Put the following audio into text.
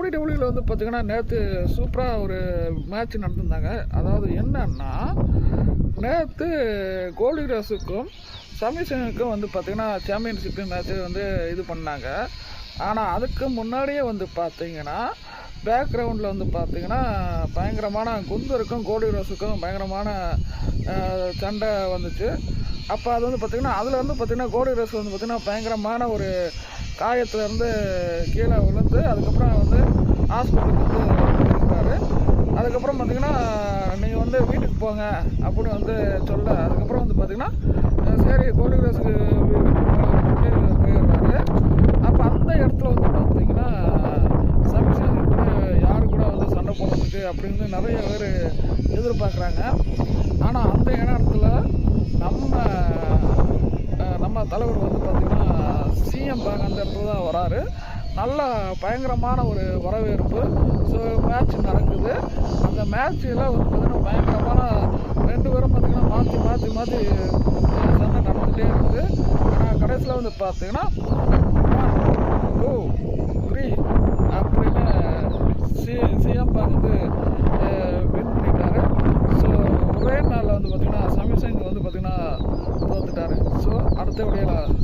WWE வந்து பார்த்திங்கன்னா நேற்று சூப்பராக ஒரு மேட்ச் நடந்திருந்தாங்க. அதாவது என்னன்னா, நேற்று கோல்டி ரோஸுக்கும் சமீசனுக்கும் வந்து பார்த்திங்கன்னா சாம்பியன்ஷிப் மேட்ச்சு வந்து இது பண்ணாங்க. ஆனால் அதுக்கு முன்னாடியே வந்து பார்த்திங்கன்னா பேக்ரவுண்டில் வந்து பார்த்திங்கன்னா பயங்கரமான குந்தருக்கும் கோல்டி ரோஸுக்கும் பயங்கரமான சண்டை வந்துச்சு. அப்போ அது வந்து பார்த்திங்கன்னா அதில் வந்து பார்த்திங்கன்னா கோல்டி ரோஸ் வந்து பார்த்திங்கன்னா பயங்கரமான ஒரு காயத்துலேருந்து கீழே விழுந்து அதுக்கப்புறம் வந்து ஹாஸ்பிட்டலுக்கு வந்து இருக்காரு. அதுக்கப்புறம் பார்த்திங்கன்னா நீங்கள் வந்து வீட்டுக்கு போங்க அப்படின்னு வந்து சொல்ல அதுக்கப்புறம் வந்து பார்த்திங்கன்னா சரி கோல்டி ரோஸுக்கு வீட்டுக்கு போயிடுறாரு. அப்போ அந்த இடத்துல வந்து பார்த்திங்கன்னா சமீசன் கூட யார் கூட வந்து சண்டை போடுறதுக்கு அப்படின்னு நிறைய பேர் எதிர்பார்க்குறாங்க. ஆனால் அந்த இடத்துல நம்ம தலைவர் வந்து பார்த்திங்கன்னா சிஎம் பேங்க் அந்த இடத்துல தான் வராரு. நல்ல பயங்கரமான ஒரு வரவேற்பு. ஸோ மேட்ச் நடக்குது. அந்த மேட்ச்சில் வந்து பார்த்திங்கன்னா பயங்கரமான 2 பேரும் பார்த்திங்கன்னா மாற்றி சண்டை நடந்துகிட்டே இருக்குது. ஆனால் கடைசியில் வந்து பார்த்திங்கன்னா 1 2 3 அப்படின்னு சிஎம் பேங்க் வந்து வின் பண்ணிட்டாரு. ஸோ ஒரே நாளில் வந்து பார்த்திங்கன்னா சமீசன் வந்து பார்த்திங்கன்னா தோத்துட்டாரு. ஸோ அடுத்த வீடியோவில்